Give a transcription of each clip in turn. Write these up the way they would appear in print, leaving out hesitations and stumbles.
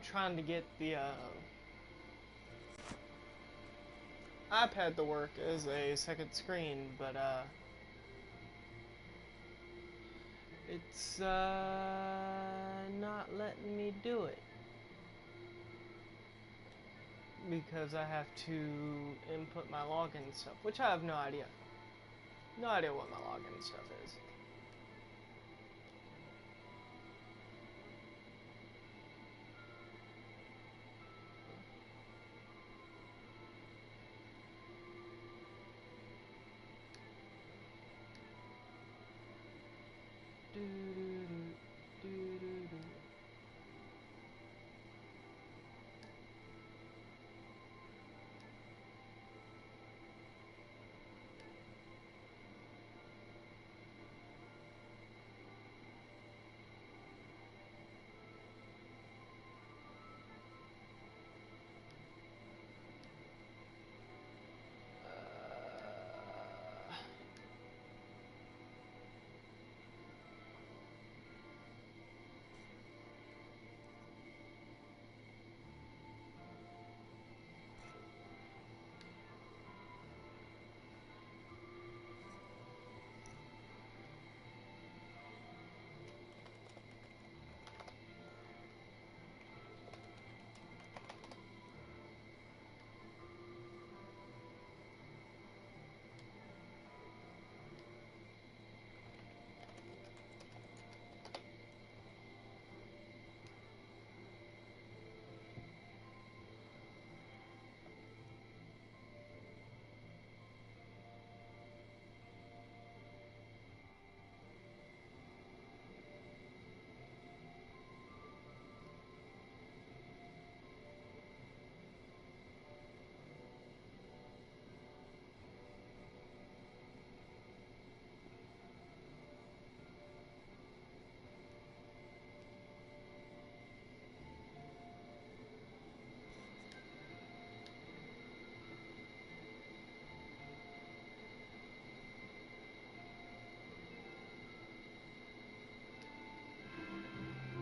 Trying to get the iPad to work as a second screen, but it's not letting me do it because I have to input my login stuff, which I have no idea. No idea what my login stuff is.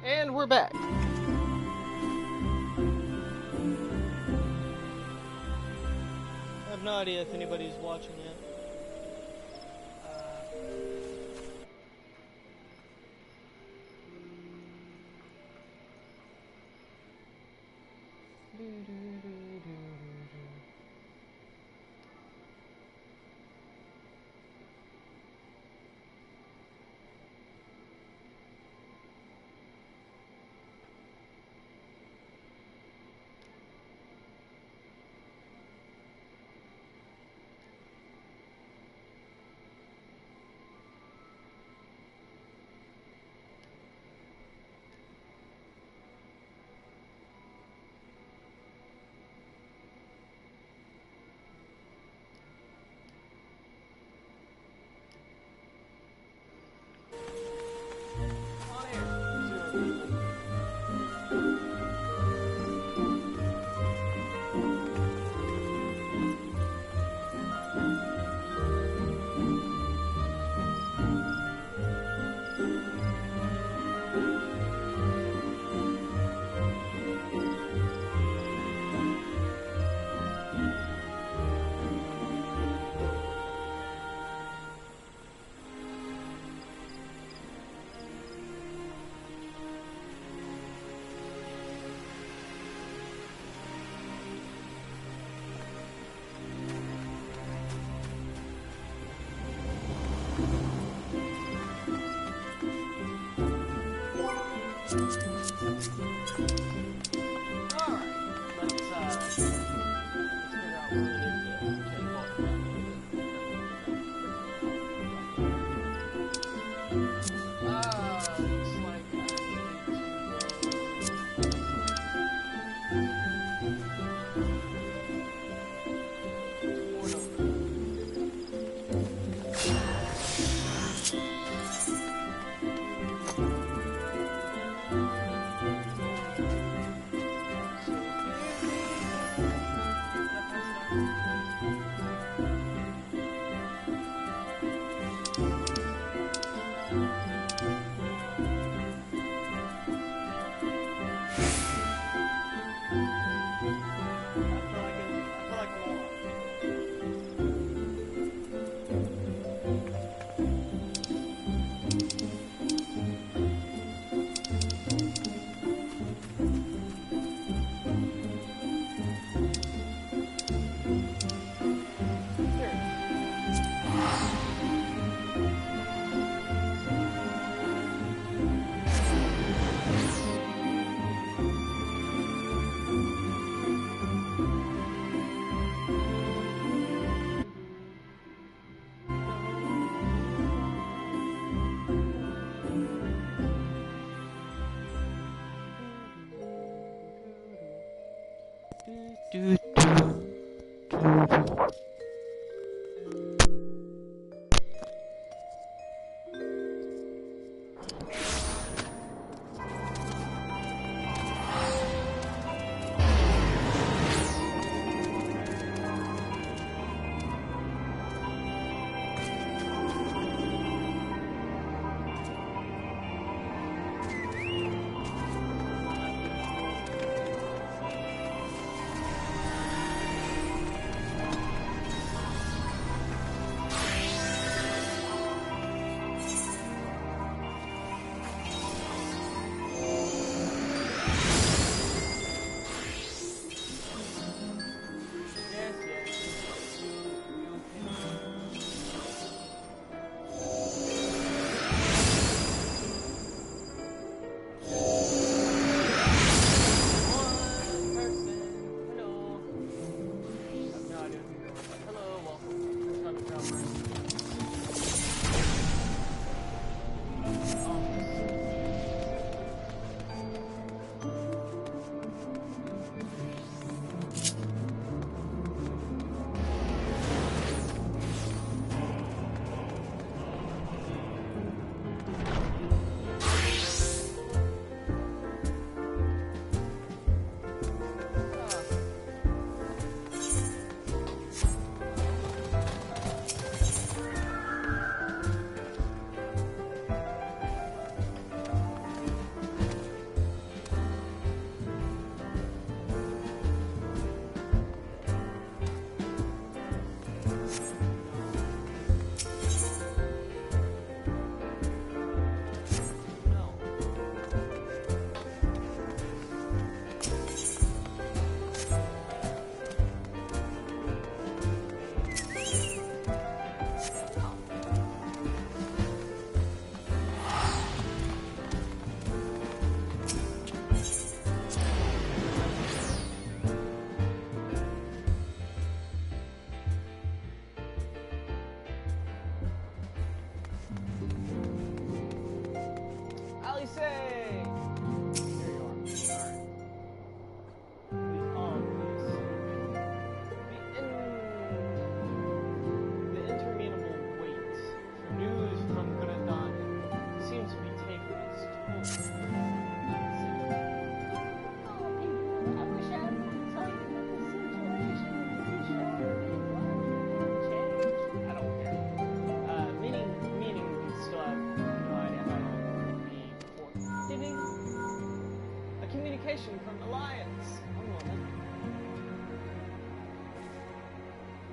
And we're back. I have no idea if anybody's watching yet. figure out where we need to take off from. Looks like I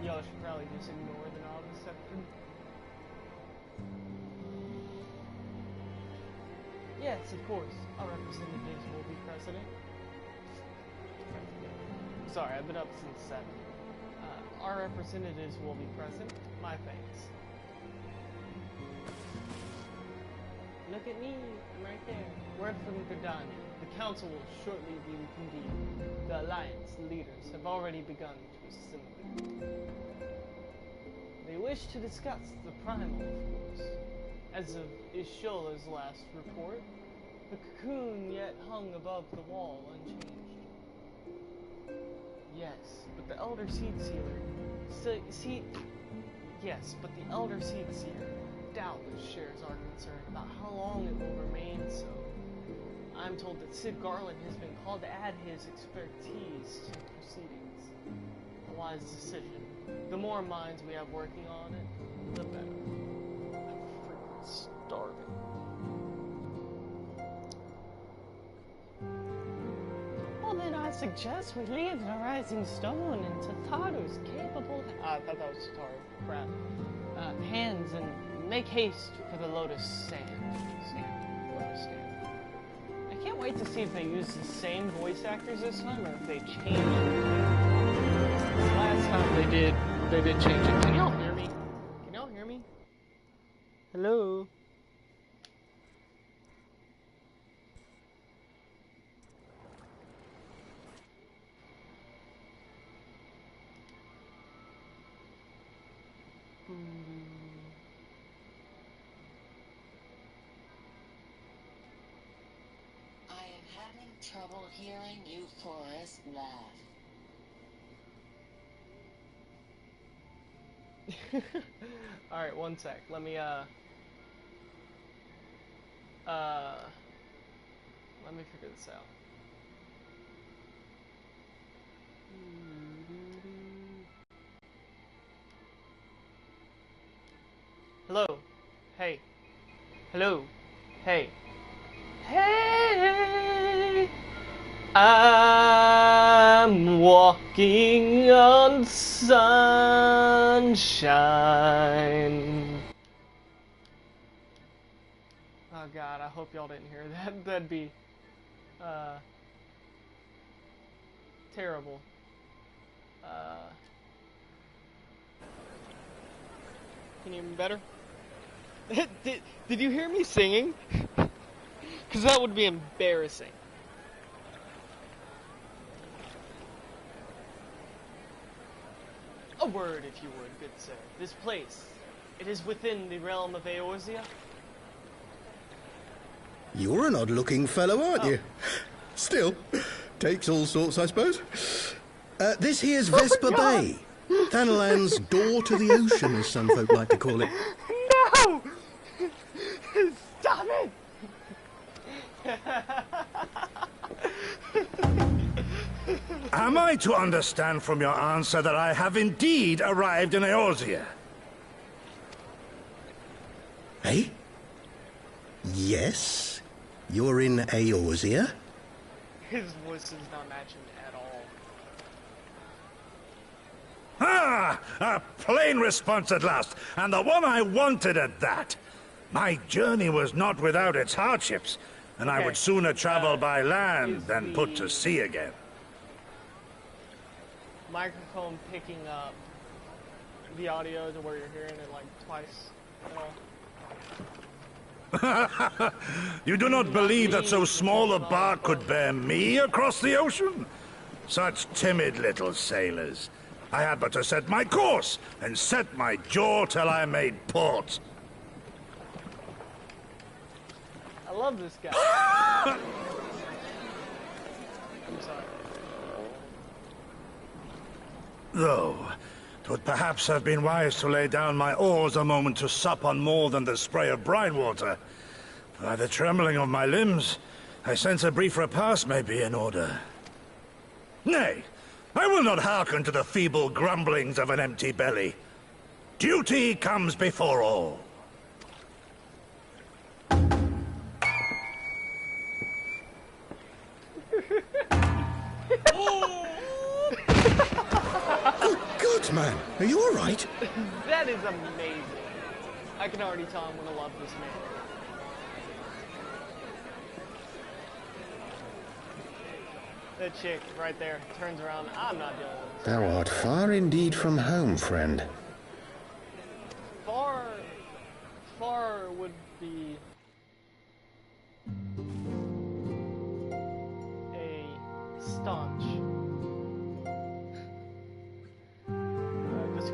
Y'all should probably just ignore the novice section. Yes, of course. Our representatives will be present. Sorry, I've been up since 7. Our representatives will be present. My thanks. Look at me, I'm right there. Word from Gerdani. The council will shortly be reconvened. The Alliance leaders have already begun to assemble. They wish to discuss the primal, of course. As of Ishola's last report, the cocoon yet hung above the wall unchanged. Yes, but the Elder Seed Sealer... Yes, but the Elder Seed Seer doubtless shares our concern about how long it will remain so. I'm told that Sid Garland has been called to add his expertise to proceedings. A wise decision. The more minds we have working on it, the better. I'm freaking starving. Well, then I suggest we leave the Rising Stone into Tataru's capable... I thought that was Tataru. Crap. Hands and make haste for the Lotus Stand. Lotus Stand. I can't wait to see if they use the same voice actors this time or if they change it. Last time they did change it. Can y'all hear me? Can y'all hear me? Hello? Trouble hearing you, Forrest, laugh. Alright, one sec. Let me figure this out. Hello. Hey. Hello. Hey. Hey! I'm walking on sunshine. Oh god, I hope y'all didn't hear that. That'd be terrible. Can you even better? Did you hear me singing? Because that would be embarrassing. A word, if you would, good sir. This place, it is within the realm of Eorzea? You're an odd-looking fellow, aren't you? Still, takes all sorts, I suppose. This here's Vesper Bay. Thanalan's door to the ocean, as some folk like to call it. No! Stop it! Am I to understand from your answer that I have indeed arrived in Eorzea? Eh? Yes, you're in Eorzea. His voice is not matching at all. Ah! A plain response at last, and the one I wanted at that. My journey was not without its hardships, and I would sooner travel by land than put to sea again. Microphone picking up the audio to where you're hearing it like twice. You do not believe that so small a bark could bear me across the ocean? Such timid little sailors. I had but to set my course and set my jaw till I made port. I love this guy. I'm sorry. Though, 'twould perhaps have been wise to lay down my oars a moment to sup on more than the spray of brine water. By the trembling of my limbs, I sense a brief repast may be in order. Nay, I will not hearken to the feeble grumblings of an empty belly. Duty comes before all. Good God, man. Are you all right? That is amazing. I can already tell I'm gonna love this man. That chick right there turns around. I'm not dealing with this. Thou art far indeed from home, friend. Far would be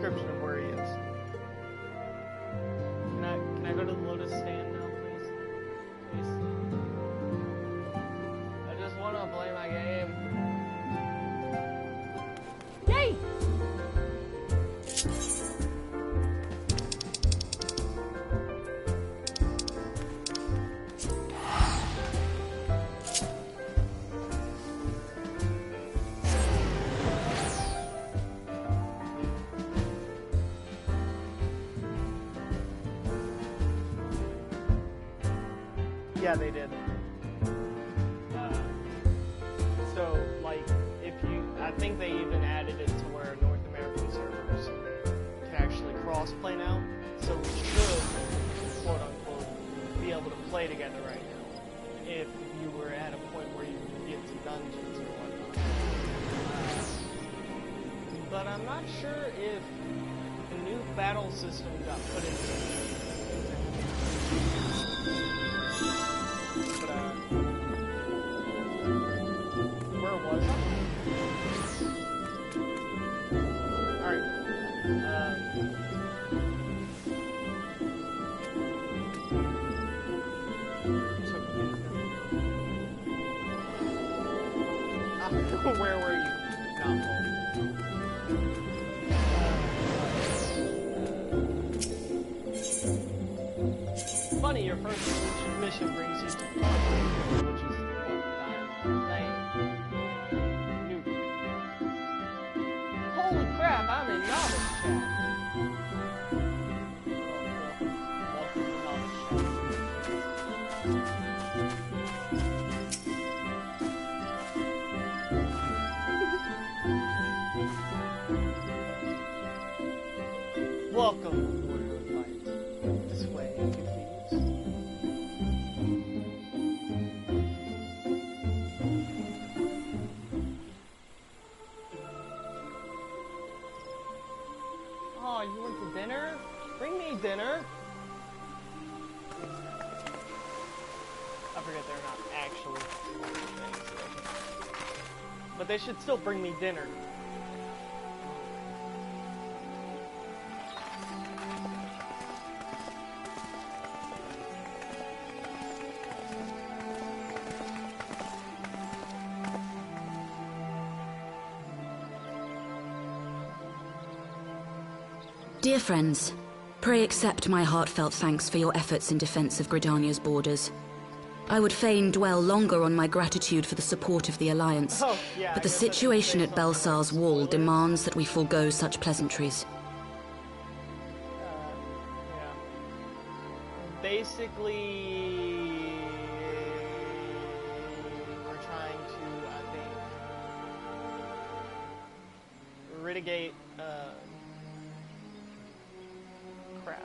description of where he is. Can I go to the Lotus stand now, please? Please. I just want to play my game. Yay! Yeah, they did. So, like, I think they even added it to where North American servers can actually cross-play now. So we should, quote-unquote, be able to play together right now. If you were at a point where you could get to dungeons or whatnot. But I'm not sure if the new battle system got put into where was I? Alright. Where were you? Funny, your first mission brings you to Stormblood, which is holy crap, I'm in novice chat. Welcome, Warrior of Light. This way, if you please. Oh, you went to dinner? Bring me dinner. I forget they're not actually things, but they should still bring me dinner. Dear friends, pray accept my heartfelt thanks for your efforts in defense of Gridania's borders. I would fain dwell longer on my gratitude for the support of the Alliance, but the situation at Belsar's Wall demands that we forego such pleasantries. Yeah. Basically, we're trying to, I think, mitigate, crap.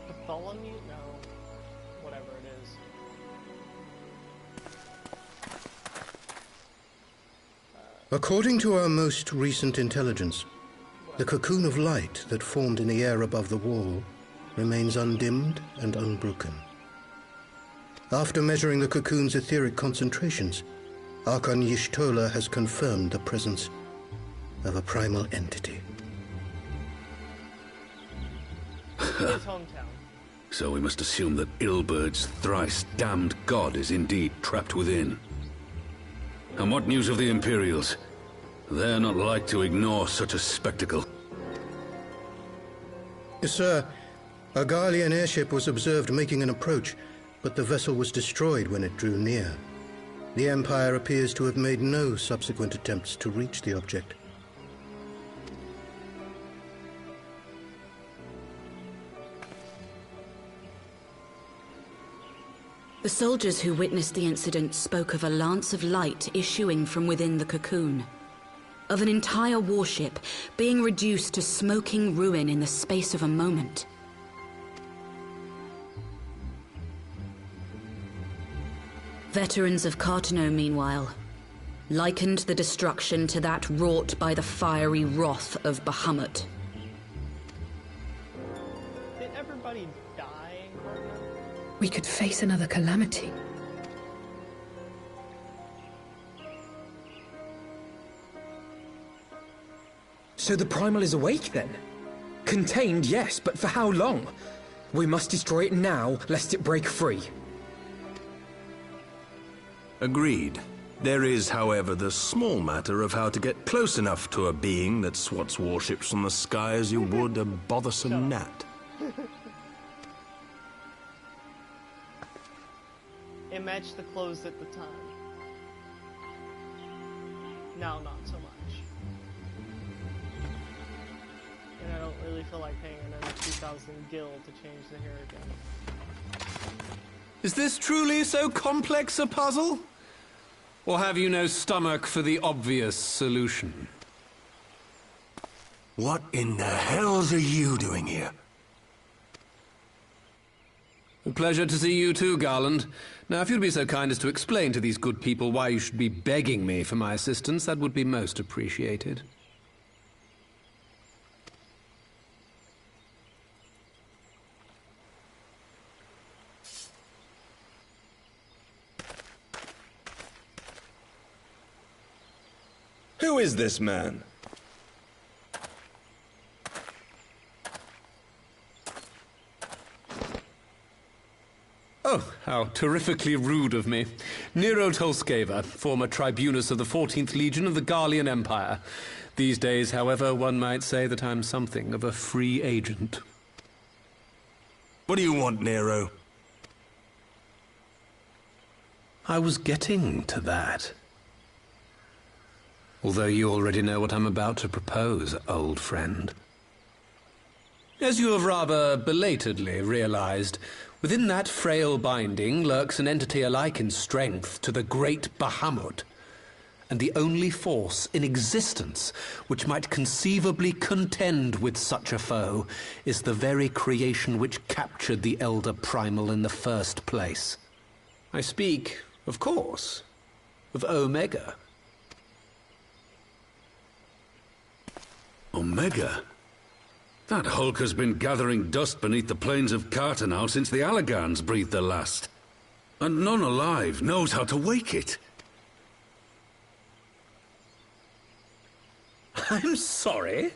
Bartholomew? No. Whatever it is. According to our most recent intelligence, the cocoon of light that formed in the air above the wall remains undimmed and unbroken. After measuring the cocoon's etheric concentrations, Archon Y'shtola has confirmed the presence of a primal entity. His hometown. So we must assume that Ilbert's thrice-damned god is indeed trapped within. And what news of the Imperials? They're not like to ignore such a spectacle. Sir, a Garlean airship was observed making an approach, but the vessel was destroyed when it drew near. The Empire appears to have made no subsequent attempts to reach the object. The soldiers who witnessed the incident spoke of a lance of light issuing from within the cocoon, of an entire warship being reduced to smoking ruin in the space of a moment. Veterans of Cartano, meanwhile, likened the destruction to that wrought by the fiery wrath of Bahamut. Did everybody die? We could face another calamity. So the Primal is awake then? Contained, yes, but for how long? We must destroy it now, lest it break free. Agreed. There is, however, the small matter of how to get close enough to a being that swats warships from the sky as you would a bothersome gnat. It matched the clothes at the time. Now, not so much. And I don't really feel like paying another 2,000 gil to change the hair again. Is this truly so complex a puzzle? Or have you no stomach for the obvious solution? What in the hells are you doing here? A pleasure to see you too, Garland. Now, if you'd be so kind as to explain to these good people why you should be begging me for my assistance, that would be most appreciated. Who is this man? Oh, how terrifically rude of me. Nero Tolskeva, former tribunus of the 14th Legion of the Garlean Empire. These days, however, one might say that I'm something of a free agent. What do you want, Nero? I was getting to that. Although you already know what I'm about to propose, old friend. As you have rather belatedly realized, within that frail binding lurks an entity alike in strength to the great Bahamut, and the only force in existence which might conceivably contend with such a foe is the very creation which captured the Elder Primal in the first place. I speak, of course, of Omega. Omega? That hulk has been gathering dust beneath the plains of Cartanau since the Allagans breathed their last. And none alive knows how to wake it. I'm sorry?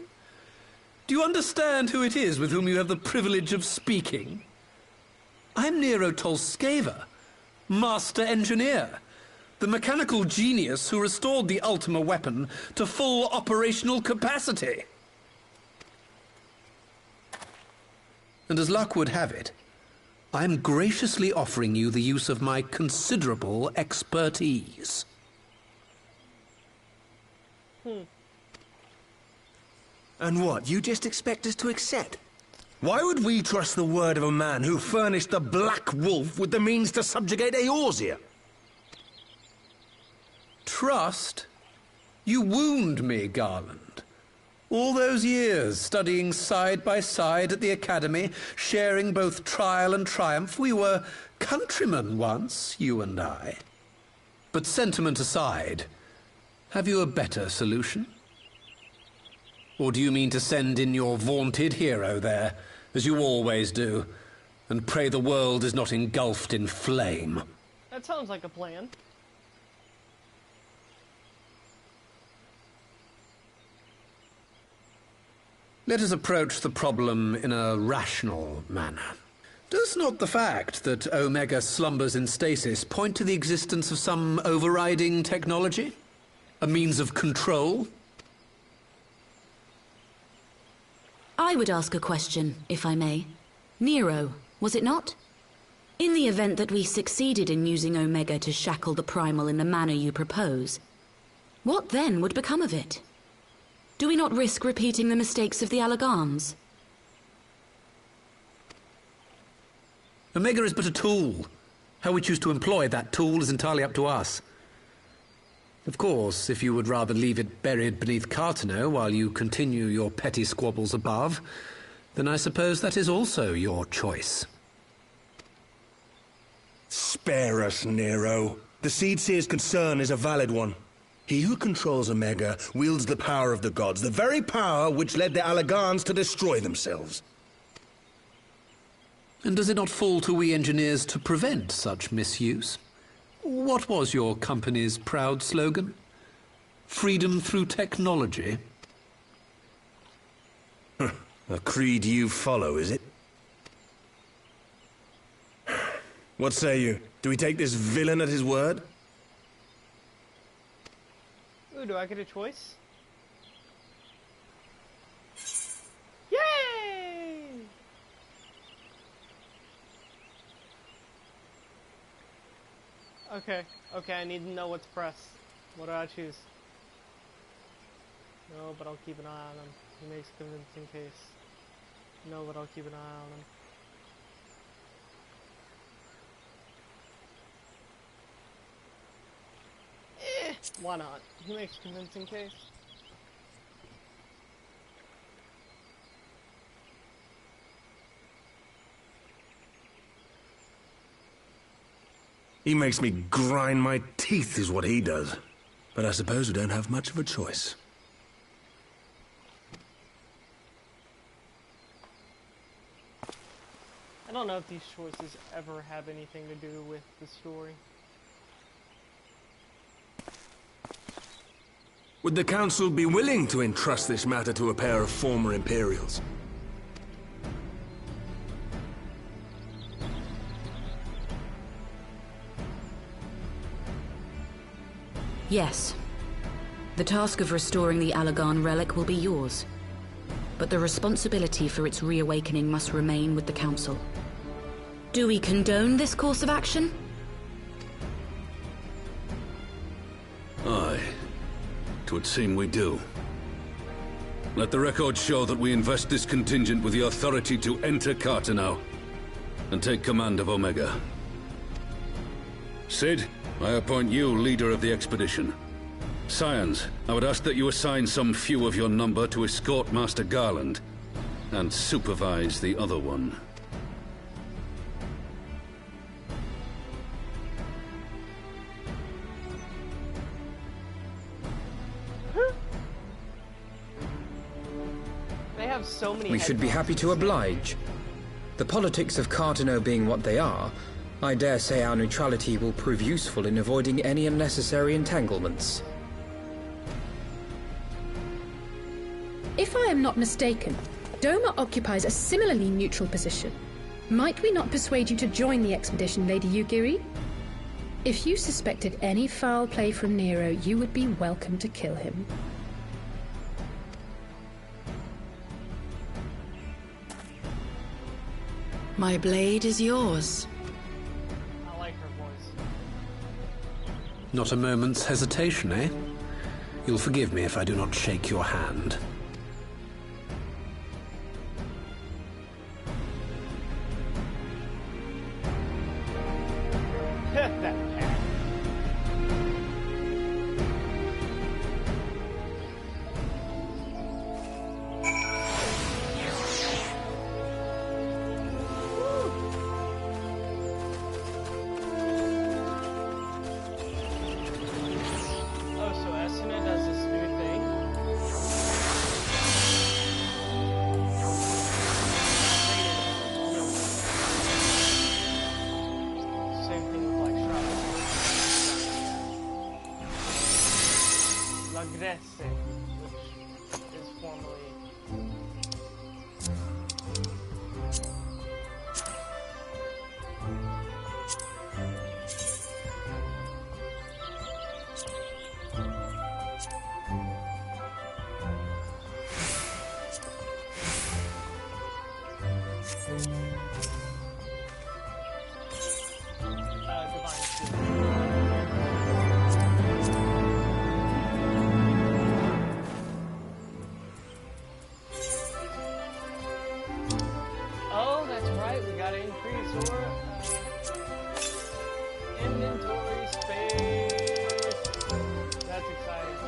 Do you understand who it is with whom you have the privilege of speaking? I'm Nero Tolskeva, Master Engineer, the mechanical genius who restored the Ultima weapon to full operational capacity. And as luck would have it, I'm graciously offering you the use of my considerable expertise. And what, you just expect us to accept? Why would we trust the word of a man who furnished the Black Wolf with the means to subjugate Eorzea? Trust? You wound me, Garland. All those years, studying side by side at the Academy, sharing both trial and triumph, we were countrymen once, you and I. But sentiment aside, have you a better solution? Or do you mean to send in your vaunted hero there, as you always do, and pray the world is not engulfed in flame? That sounds like a plan. Let us approach the problem in a rational manner. Does not the fact that Omega slumbers in stasis point to the existence of some overriding technology? A means of control? I would ask a question, if I may. Nero, was it not? In the event that we succeeded in using Omega to shackle the Primal in the manner you propose, what then would become of it? Do we not risk repeating the mistakes of the Allagans? Omega is but a tool. How we choose to employ that tool is entirely up to us. Of course, if you would rather leave it buried beneath Cartanau while you continue your petty squabbles above, then I suppose that is also your choice. Spare us, Nero. The Seedseer's concern is a valid one. He who controls Omega wields the power of the gods, the very power which led the Allagans to destroy themselves. And does it not fall to we engineers to prevent such misuse? What was your company's proud slogan? Freedom through technology? A creed you follow, is it? What say you? Do we take this villain at his word? Ooh, do I get a choice? Yay! Okay, I need to know what to press. What do I choose? No, but I'll keep an eye on him. He makes a convincing case. No, but I'll keep an eye on him. Why not? He makes a convincing case. He makes me grind my teeth is what he does. But I suppose we don't have much of a choice. I don't know if these choices ever have anything to do with the story. Would the Council be willing to entrust this matter to a pair of former Imperials? Yes. The task of restoring the Allagan relic will be yours. But the responsibility for its reawakening must remain with the Council. Do we condone this course of action? Aye. 'Twould seem we do. Let the record show that we invest this contingent with the authority to enter Carteneau and take command of Omega. Cid, I appoint you leader of the expedition. Scions, I would ask that you assign some few of your number to escort Master Garland and supervise the other one. They have so many. We should be happy to oblige. The politics of Carteneau being what they are, I dare say our neutrality will prove useful in avoiding any unnecessary entanglements. If I am not mistaken, Doma occupies a similarly neutral position. Might we not persuade you to join the expedition, Lady Yugiri? If you suspected any foul play from Nero, you would be welcome to kill him. My blade is yours. I like her voice. Not a moment's hesitation, eh? You'll forgive me if I do not shake your hand. That cat. Oh, so Esuna does this new thing. Same thing with like Shroud. La Gresse, which is formerly. Divine Shield. Oh, that's right. We gotta increase our inventory space. That's exciting.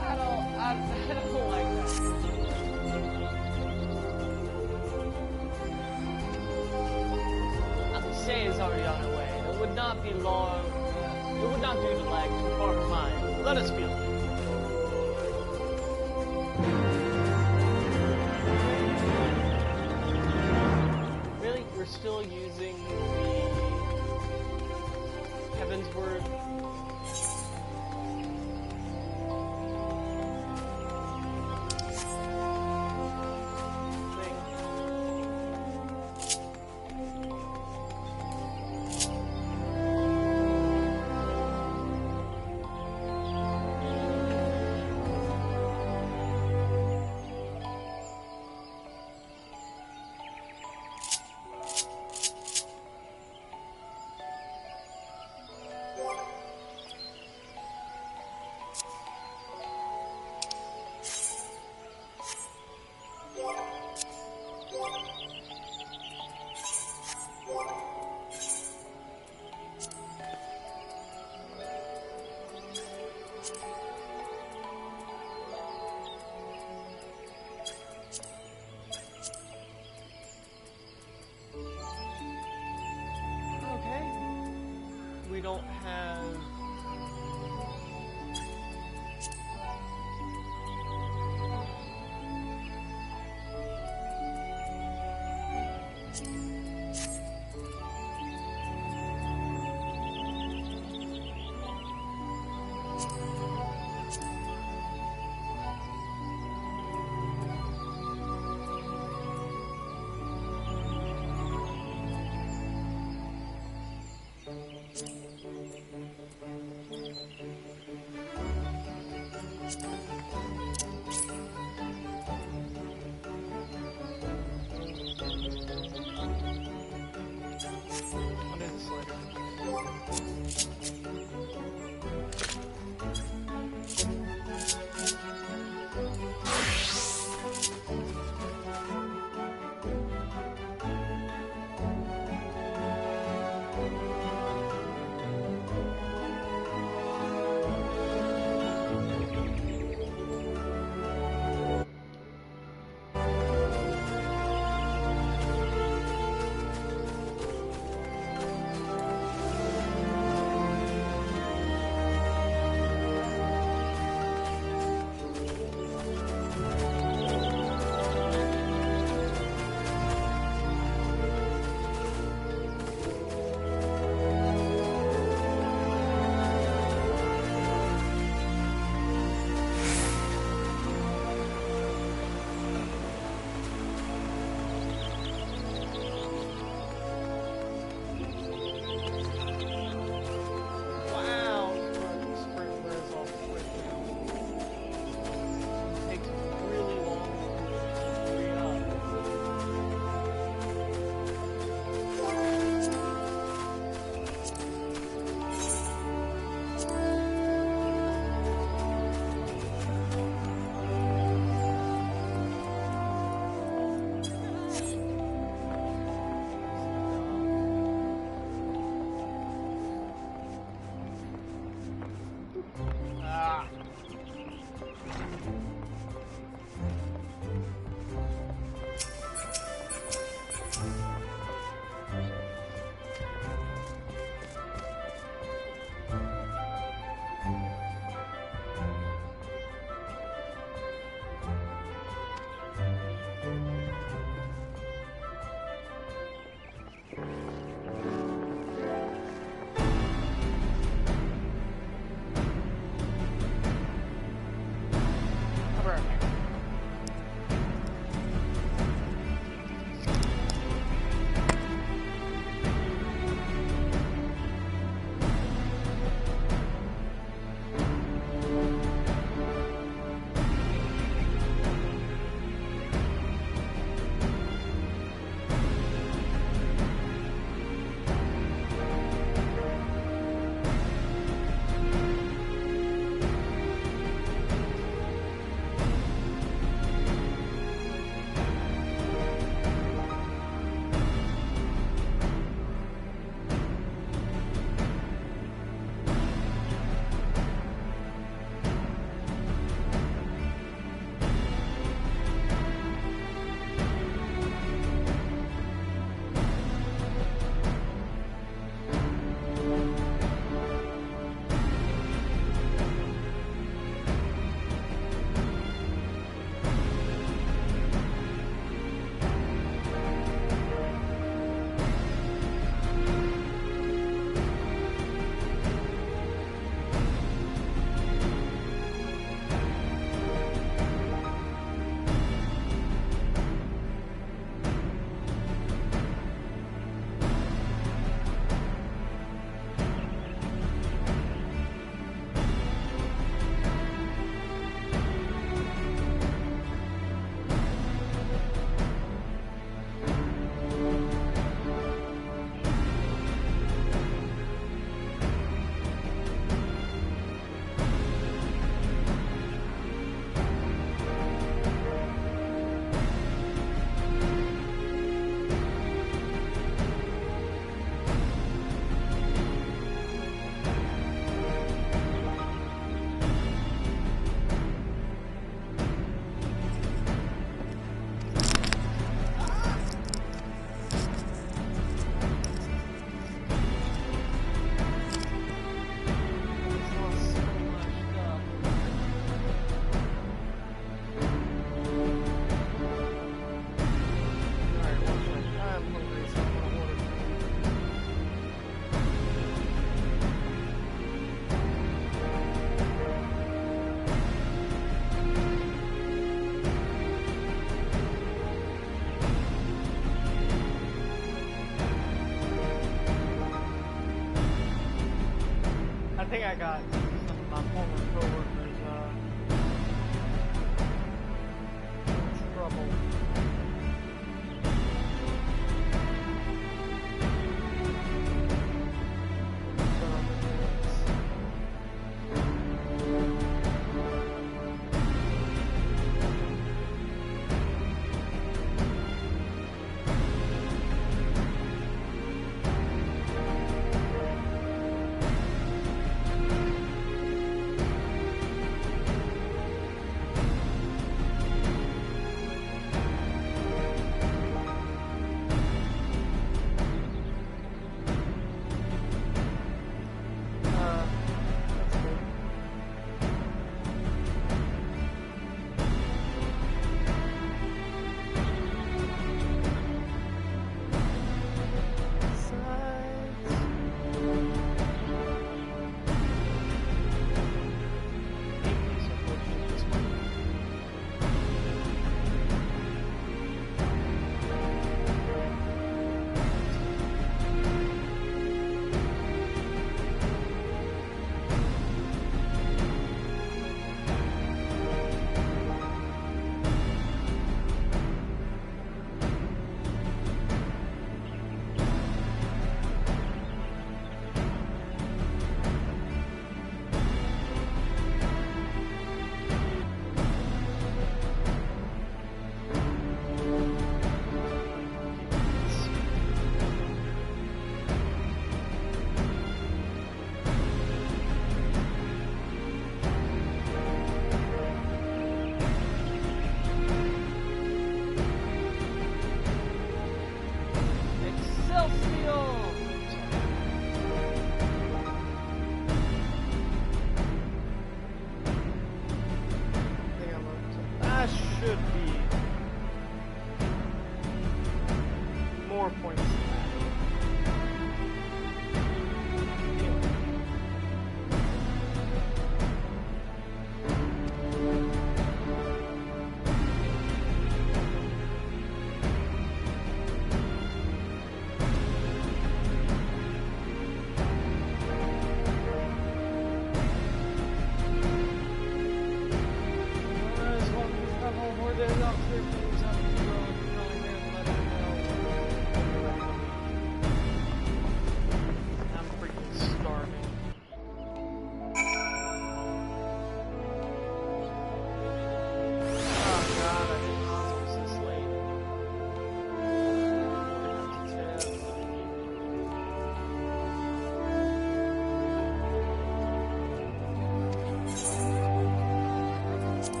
I don't like that. Say is already on her way. It would not be long. It would not do to lag too far behind. Let us feel it. still using the Heaven's Word? We don't have... think I got some of my former coworkers, trouble.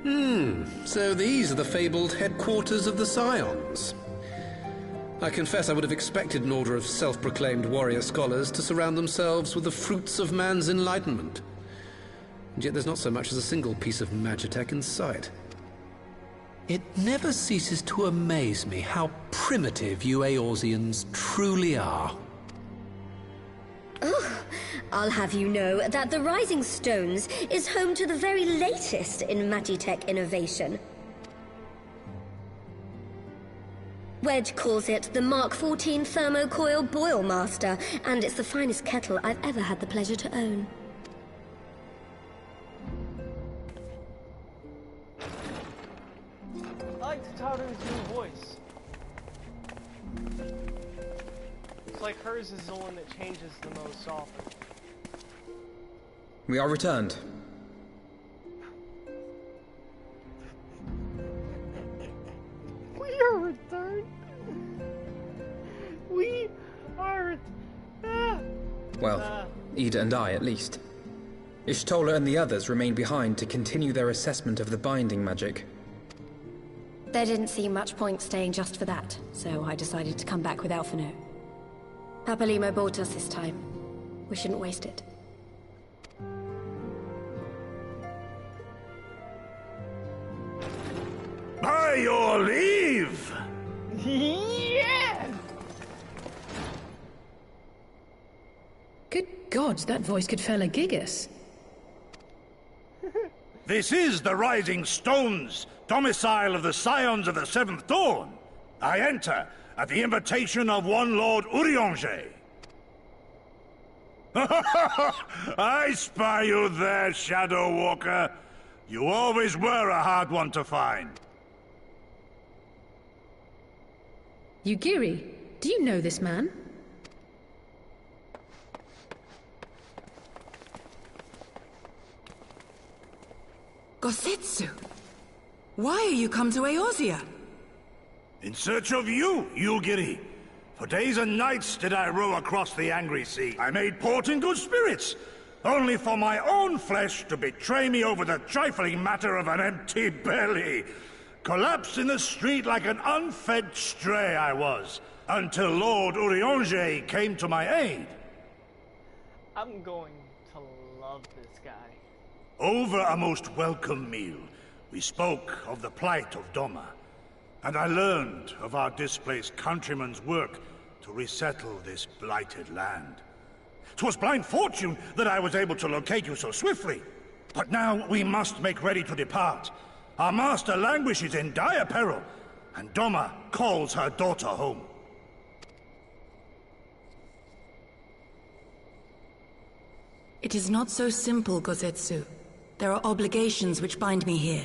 So these are the fabled headquarters of the Scions. I confess I would have expected an order of self-proclaimed warrior scholars to surround themselves with the fruits of man's enlightenment. And yet there's not so much as a single piece of magitech in sight. It never ceases to amaze me how primitive you Eorzeans truly are. Oh, I'll have you know that the Rising Stones is home to the very latest in magitech innovation. Wedge calls it the Mark 14 Thermocoil Boil Master, and it's the finest kettle I've ever had the pleasure to own. I like Tataru's new voice. It's like hers is the one that changes the most often. We are returned. We are returned. We are. Well, Ida and I, at least. Ishtola and the others remained behind to continue their assessment of the binding magic. There didn't seem much point staying just for that, so I decided to come back with Alphino. Papalimo bought us this time. We shouldn't waste it. By your leave! Yeah! Good God, that voice could fell a gigas. This is the Rising Stones, domicile of the Scions of the Seventh Dawn. I enter at the invitation of one Lord Urianger. I spy you there, Shadow Walker. You always were a hard one to find. Yugiri, do you know this man? Gosetsu, why are you come to Eorzea? In search of you, Yugiri. For days and nights did I row across the angry sea. I made port in good spirits, only for my own flesh to betray me over the trifling matter of an empty belly. Collapsed in the street like an unfed stray I was, until Lord Urianger came to my aid. I'm going to love this guy. Over a most welcome meal, we spoke of the plight of Doma, and I learned of our displaced countrymen's work to resettle this blighted land. 'Twas blind fortune that I was able to locate you so swiftly. But now we must make ready to depart. Our master languishes in dire peril, and Doma calls her daughter home. It is not so simple, Gosetsu. There are obligations which bind me here.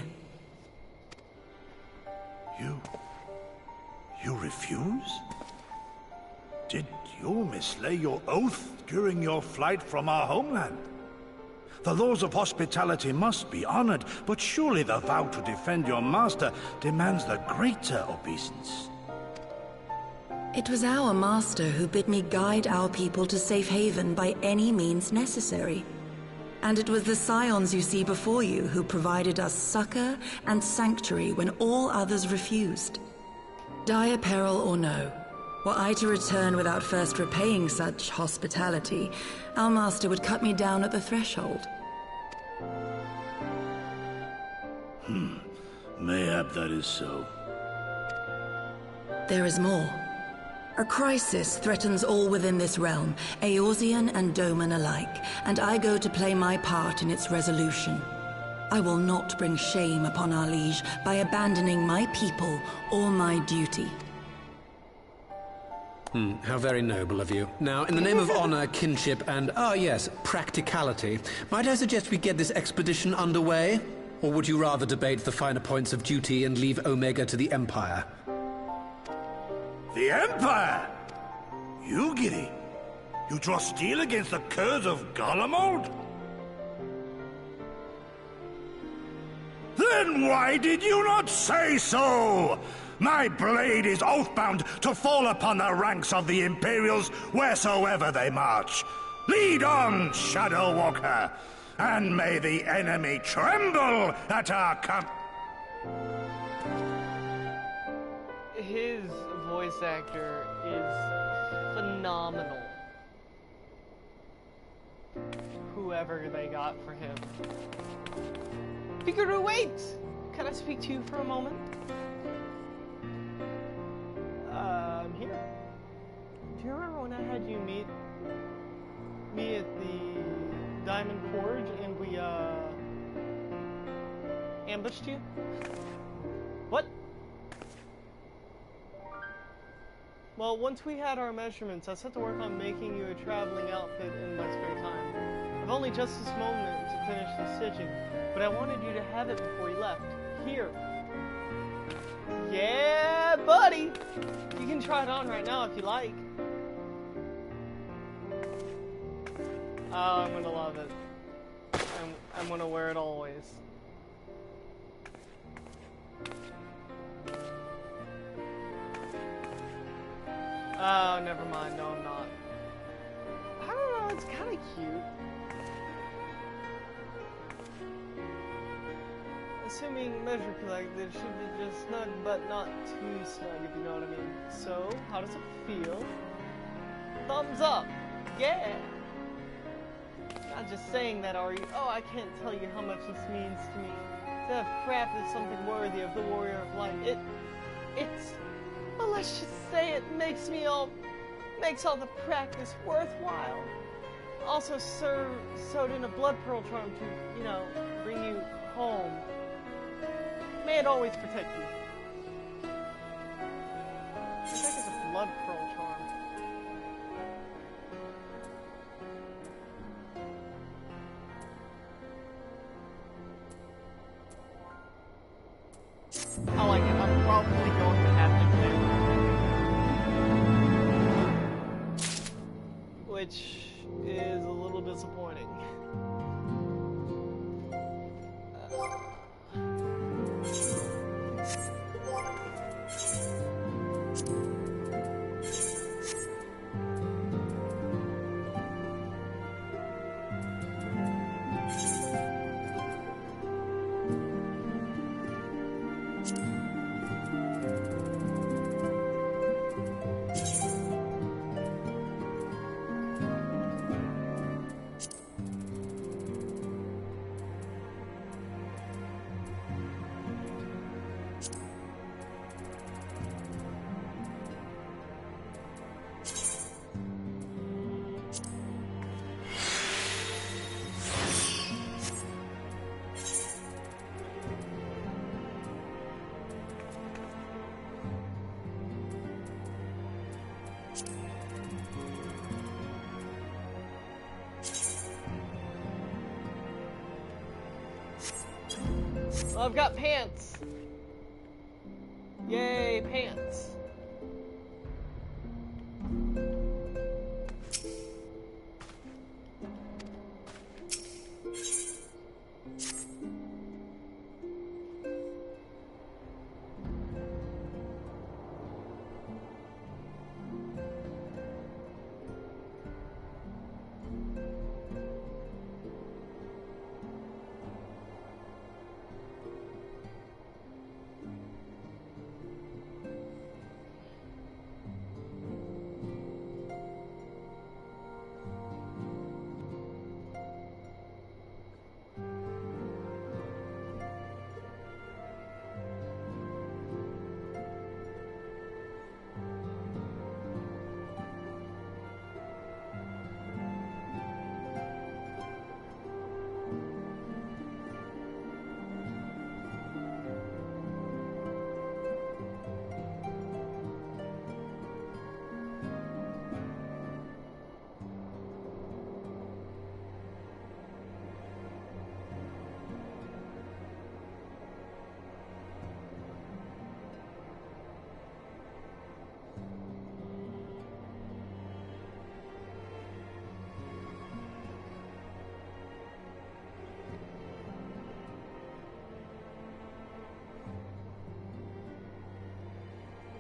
You refuse? Did you mislay your oath during your flight from our homeland? The laws of hospitality must be honored, but surely the vow to defend your master demands the greater obeisance. It was our master who bid me guide our people to safe haven by any means necessary. And it was the Scions you see before you who provided us succor and sanctuary when all others refused. Dire peril or no, were I to return without first repaying such hospitality, our master would cut me down at the threshold. Mayhap that is so. There is more. A crisis threatens all within this realm, Eorzean and Doman alike, and I go to play my part in its resolution. I will not bring shame upon our liege by abandoning my people or my duty. How very noble of you. Now, in the name of honor, kinship, and, yes, practicality, might I suggest we get this expedition underway? Or would you rather debate the finer points of duty and leave Omega to the Empire? The Empire? Yugiri? You draw steel against the curse of Garlemald? Then why did you not say so? My blade is oath-bound to fall upon the ranks of the Imperials wheresoever they march. Lead on, Shadow Walker, and may the enemy tremble at our His voice actor is phenomenal. Whoever they got for him. Pikachu, wait! Can I speak to you for a moment? I'm here. Do you remember when I had you meet me at the Diamond Forge and we, ambushed you? What? Well, once we had our measurements, I set to work on making you a traveling outfit in my spare time. I've only just this moment to finish the stitching, but I wanted you to have it before you left. Here. Yeah, buddy! You can try it on right now if you like. Oh, I'm gonna love it. I'm gonna wear it always. Oh, never mind. No, I'm not. I don't know. It's kind of cute. Assuming measure collected, it should be just snug, but not too snug, if you know what I mean. So, how does it feel? Thumbs up. Yeah. Not just saying that, are you? Oh, I can't tell you how much this means to me. To have crafted something worthy of the warrior of light. It's. Well, let's just say it makes all the practice worthwhile. Also sewed in a blood pearl charm to, you know, bring you home. May it always protect you. What the heck is a blood pearl charm? I like it. I'm probably going to have to do, which is a little disappointing. I've got pants. Yay, pants.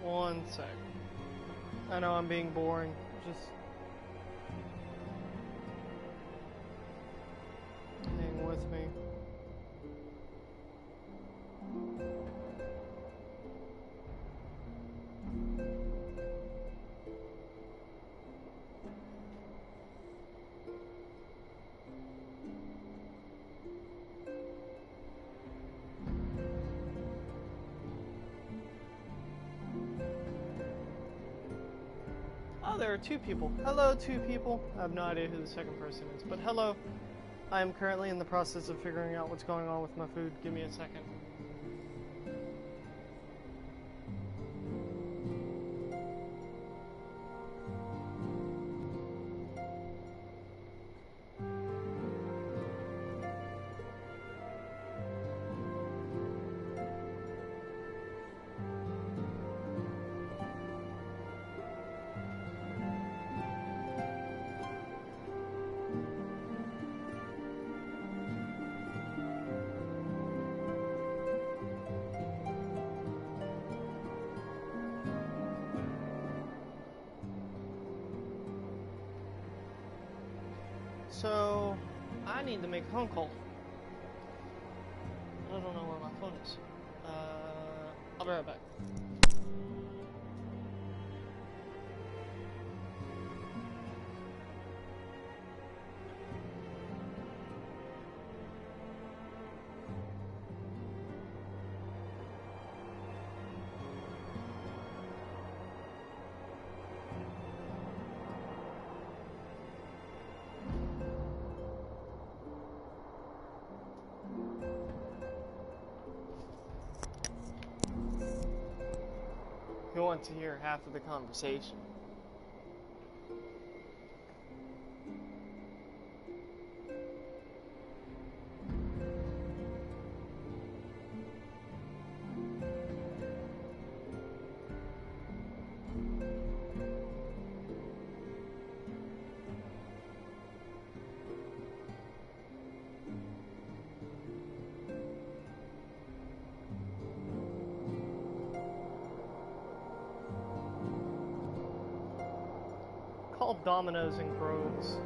One sec. I know I'm being boring. Just hang with me. there are two people. Hello, two people. I have no idea who the second person is, but hello. I am currently in the process of figuring out what's going on with my food. Give me a second. So, I need to make a phone call. I don't know where my phone is. I'll be right back. You want to hear half of the conversation. Called Dominoes and Groves.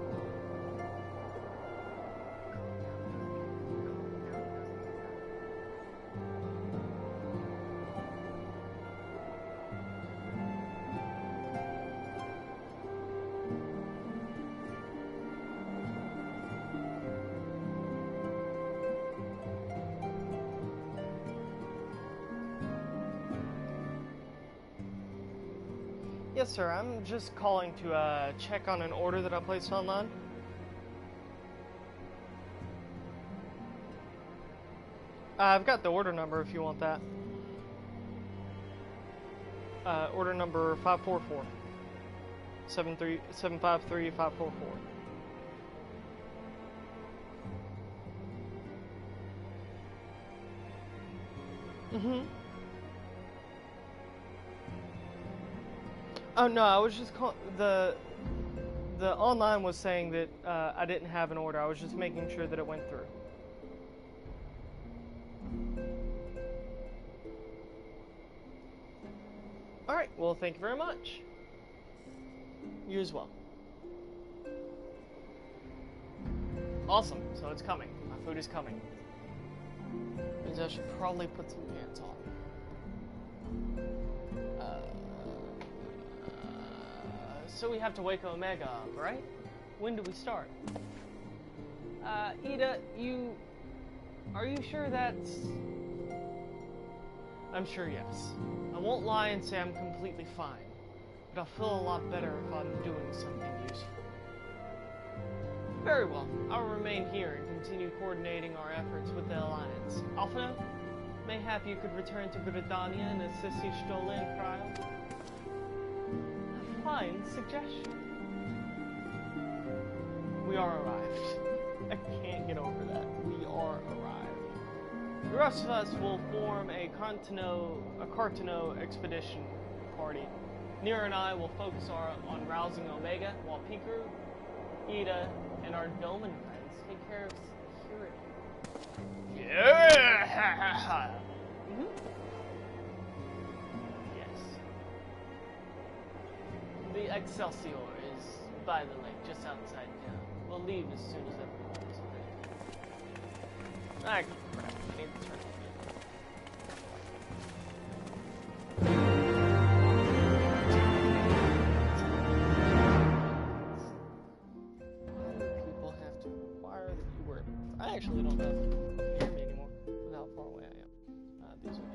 Yes, sir. I'm just calling to check on an order that I placed online. I've got the order number if you want that. Order number 544. 753-544. Mm-hmm. Oh no, I was just calling. The online was saying that I didn't have an order. I was just making sure that it went through. All right. Well, thank you very much. You as well. Awesome. So it's coming. My food is coming. Means I should probably put some pants on. So we have to wake Omega up, right? When do we start? Ida, are you sure that's... I'm sure yes. I won't lie and say I'm completely fine, but I'll feel a lot better if I'm doing something useful. Very well. I'll remain here and continue coordinating our efforts with the Alliance. Alphino, mayhap you could return to Gridania and assist Y'shtola in Cryo? Fine suggestion. We are arrived. I can't get over that. We are arrived. The rest of us will form a Cartano expedition party. Nira and I will focus on rousing Omega, while Pikaru, Ida, and our Doman friends take care of security. Yeah! The Excelsior is by the lake, just outside town. We'll leave as soon as everyone is ready. Ah, crap. I need to turn it Why do people have to require that you wear... I actually don't know if you can hear me anymore with how far away I am. These will do.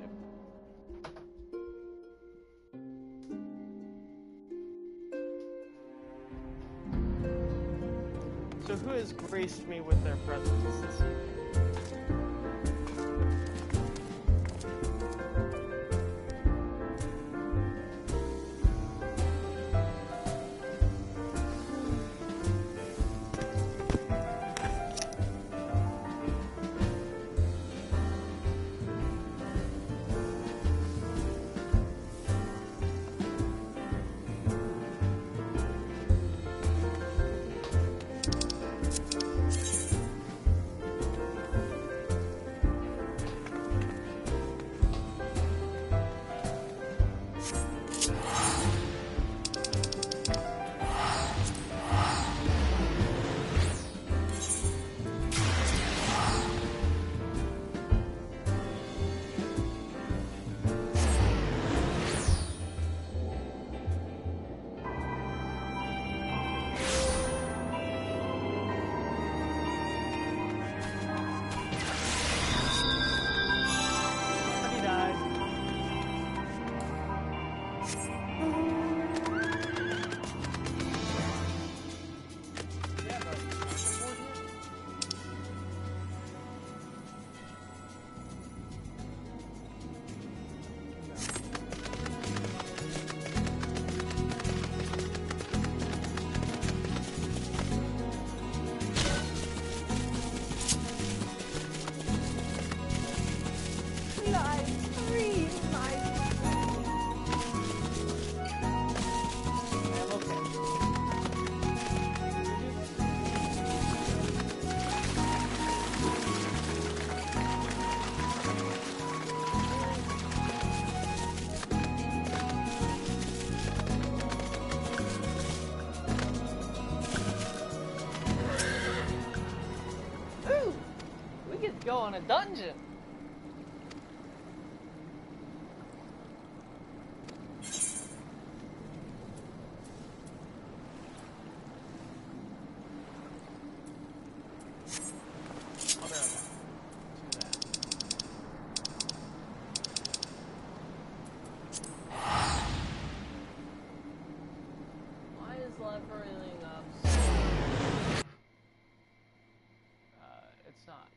who has graced me with their presence this evening? Go on a dungeon. Why is leveling up so... it's not.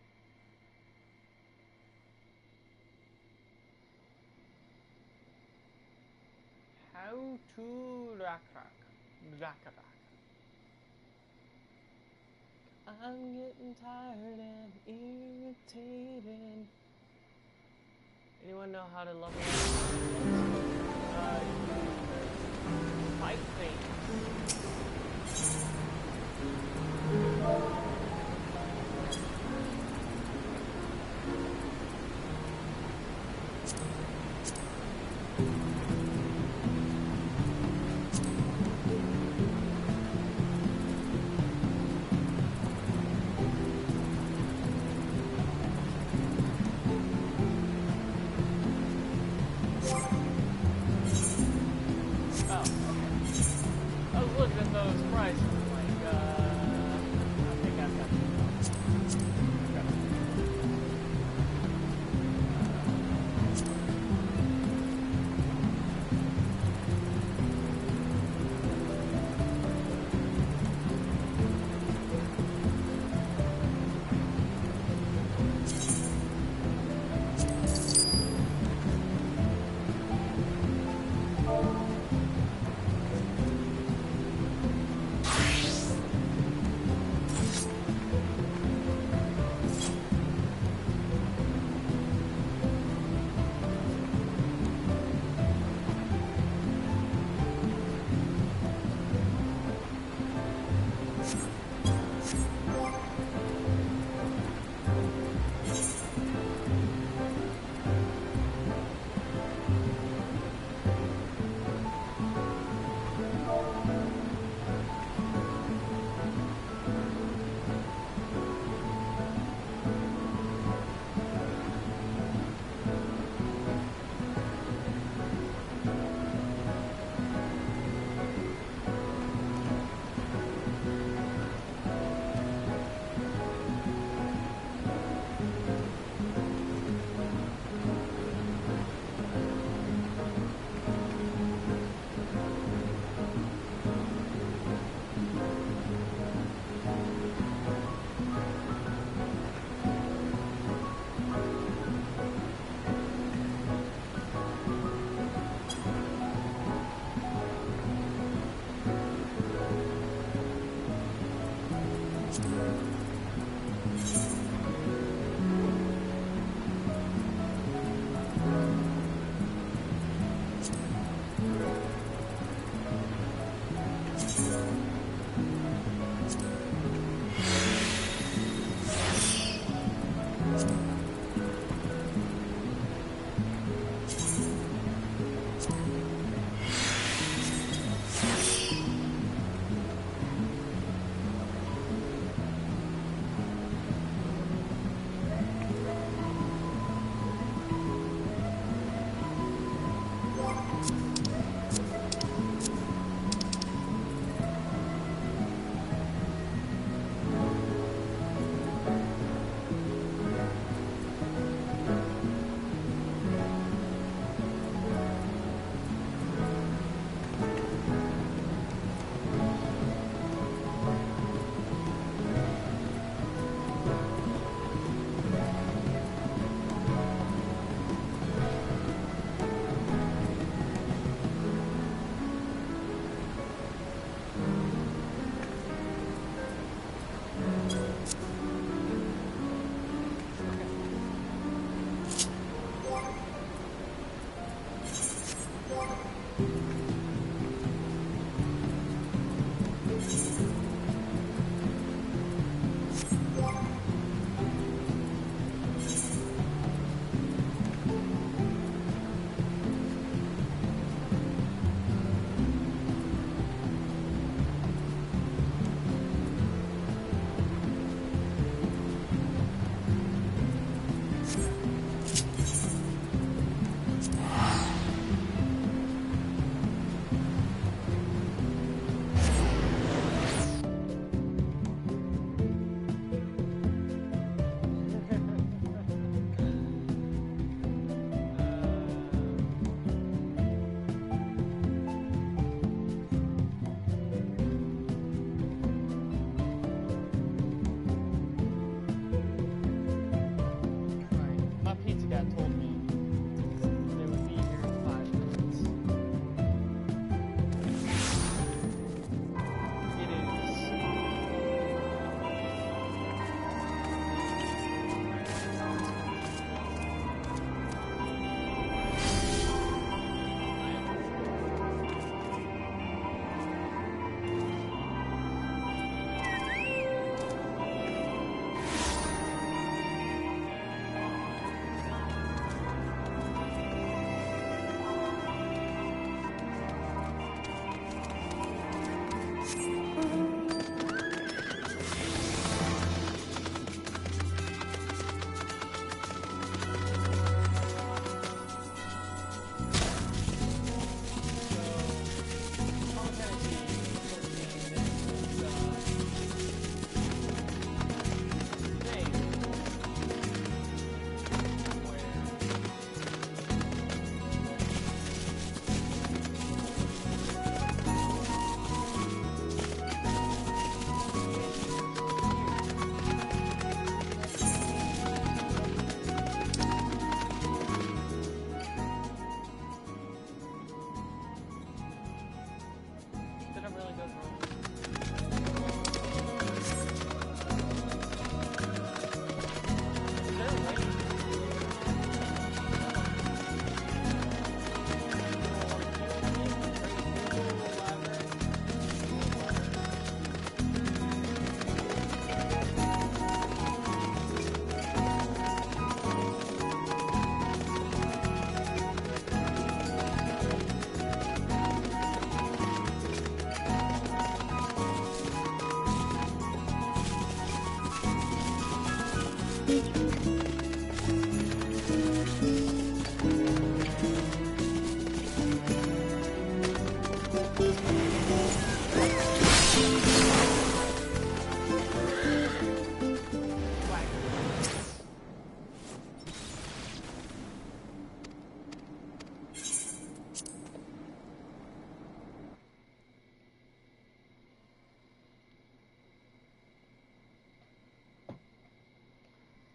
How to rack. I'm getting tired and irritated. Anyone know how to level up? Fight things.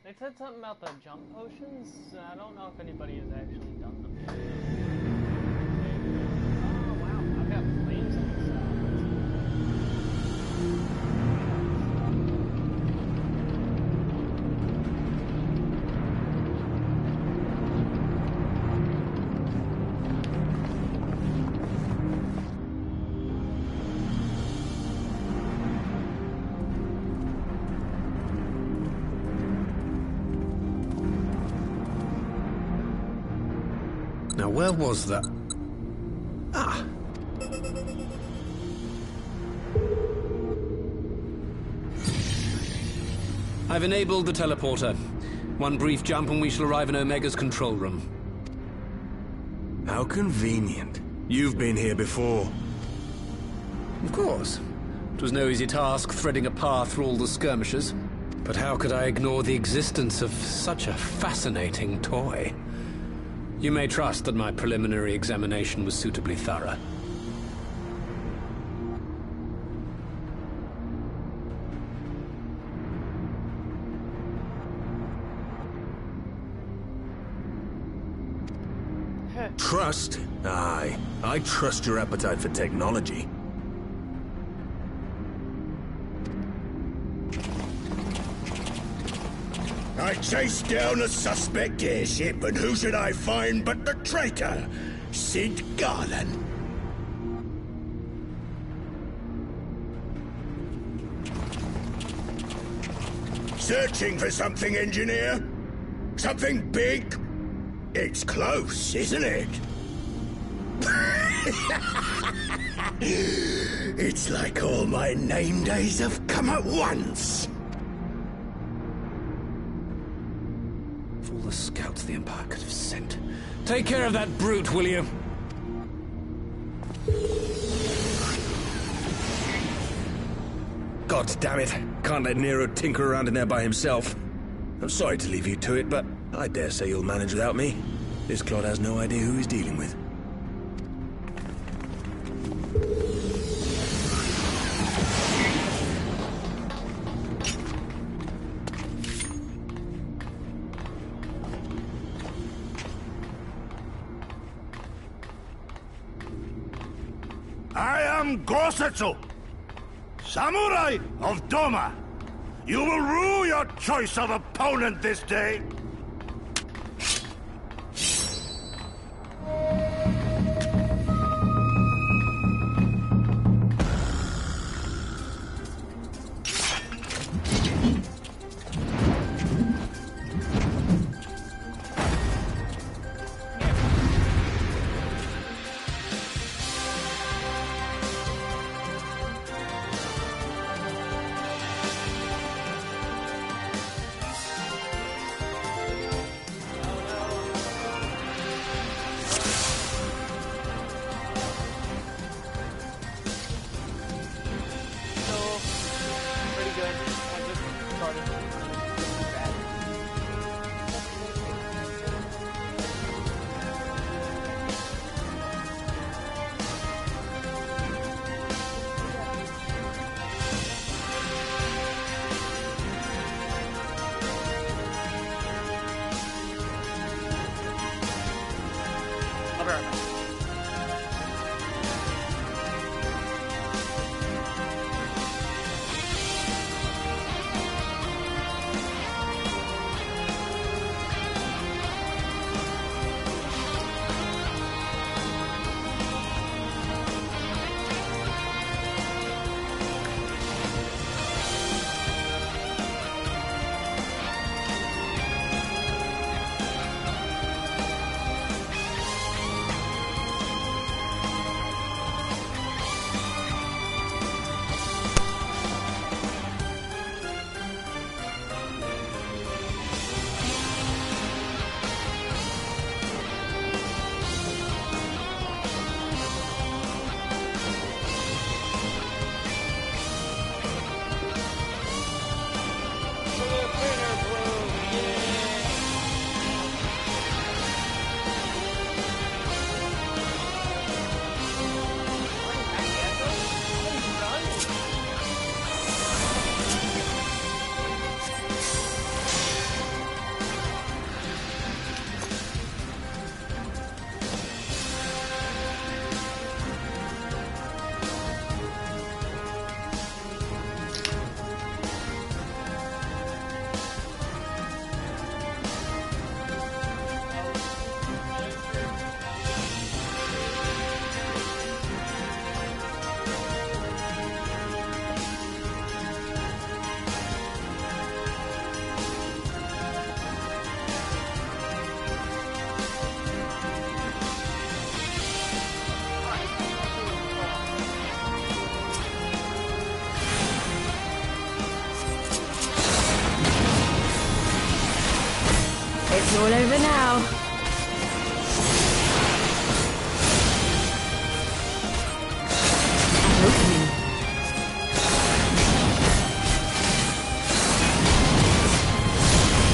They said something about the jump potions. I don't know if anybody has actually done them yet. Oh wow, I've got flames in this. Now, where was that? Ah. I've enabled the teleporter. One brief jump and we shall arrive in Omega's control room. How convenient. You've been here before. Of course. It was no easy task threading a path through all the skirmishes. But how could I ignore the existence of such a fascinating toy? You may trust that my preliminary examination was suitably thorough. Trust? Aye. I trust your appetite for technology. I chased down a suspect airship, and who should I find but the traitor, Sid Garland. Searching for something, engineer? Something big? It's close, isn't it? It's like all my name days have come at once. Of all the scouts the Empire could have sent. Take care of that brute, will you? God damn it. Can't let Nero tinker around in there by himself. I'm sorry to leave you to it, but I dare say you'll manage without me. This clod has no idea who he's dealing with. I am Gosetsu, Samurai of Doma. You will rue your choice of opponent this day. It's all over now. An opening.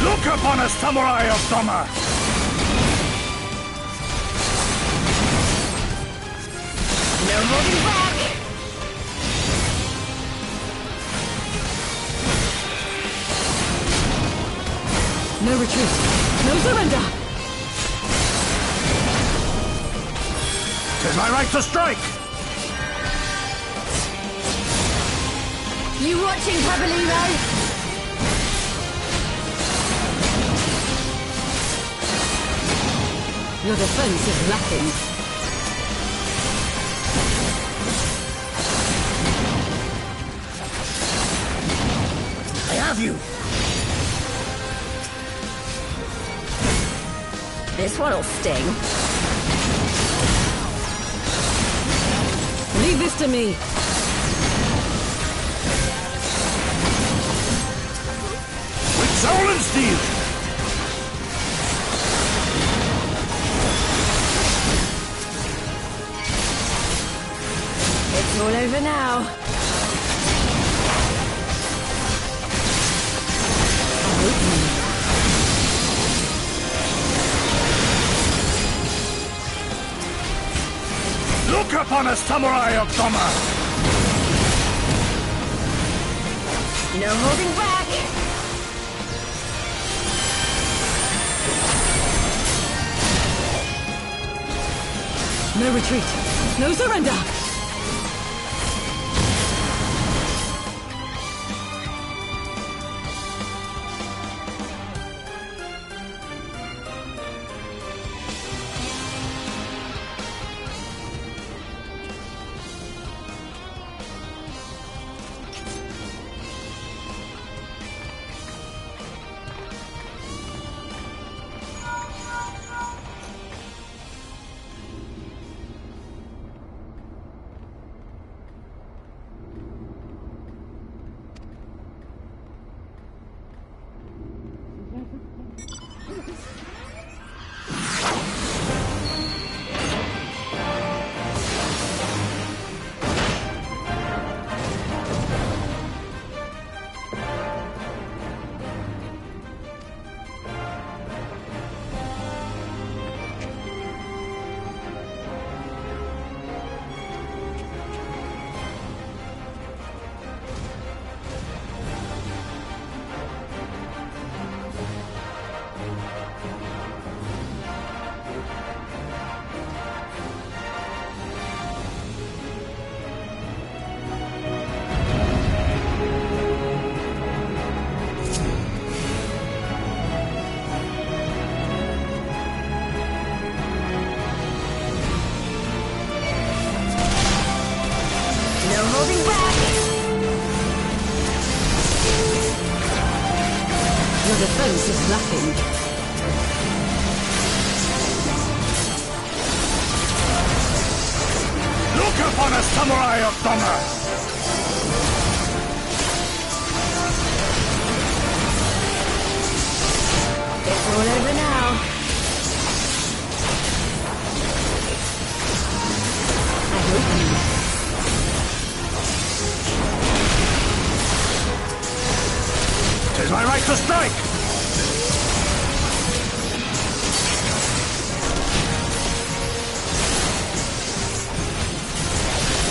Look upon us, samurai of Doma! No holding back! No retreat. No surrender. 'Tis my right to strike! You watching, Caballero? Your defense is lacking. I have you! This one'll sting. Leave this to me. With soul and steel! It's all over now. Look upon us, samurai of Doma! No holding back! No retreat. No surrender. Your defense is lacking. Look upon us, samurai of Doma! It's all over now. I hope you. Tis my right to strike!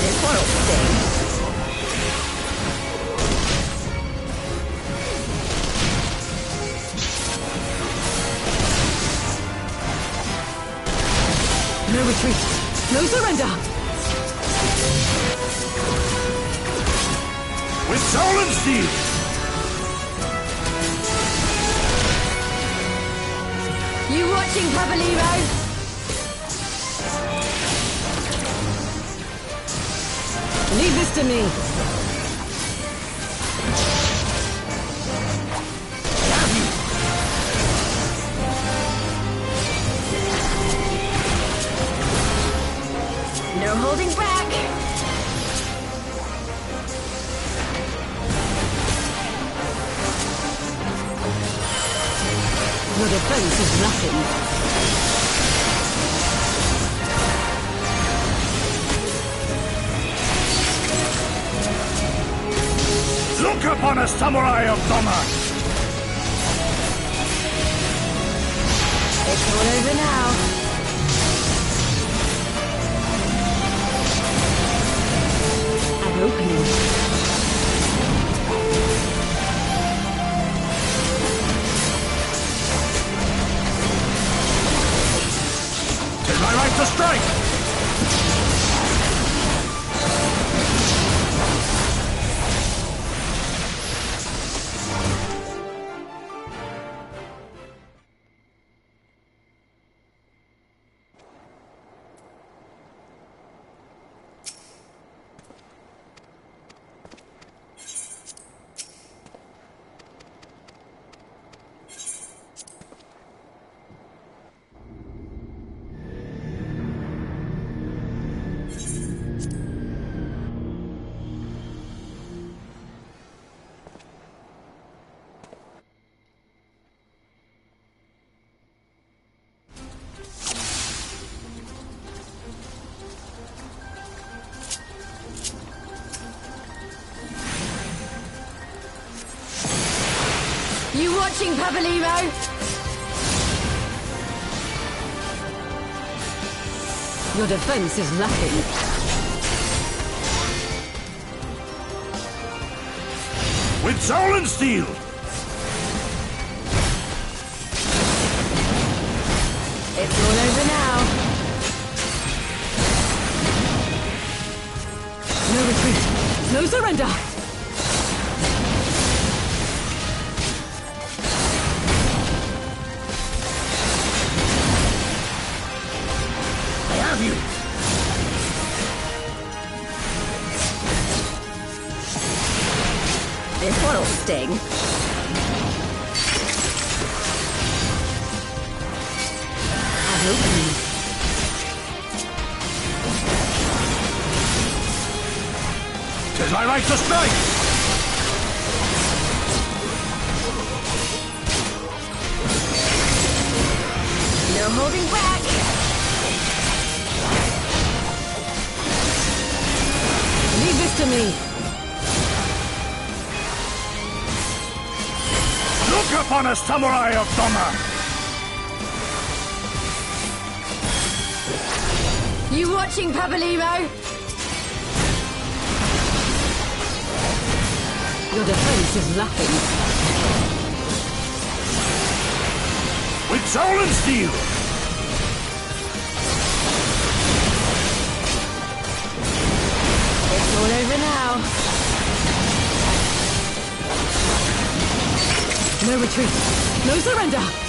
This one'll sting. No retreat. No surrender. With soul and steel! You watching, Caballero? Leave this to me. No holding back. Your defense is nothing. Look upon a samurai of Doma! It's all over now. An opening. Tis my right to strike! You watching, Papalymo? Your defense is lacking. With soul and steel! It's all over now. No retreat. No surrender. Have you? This one'll sting. An opening. Tis my right to strike! No holding back. Leave this to me. Look upon a samurai of Doma! You watching, Papalymo? Your defense is lacking. With soul and steel! It's all over now. No retreat. No surrender.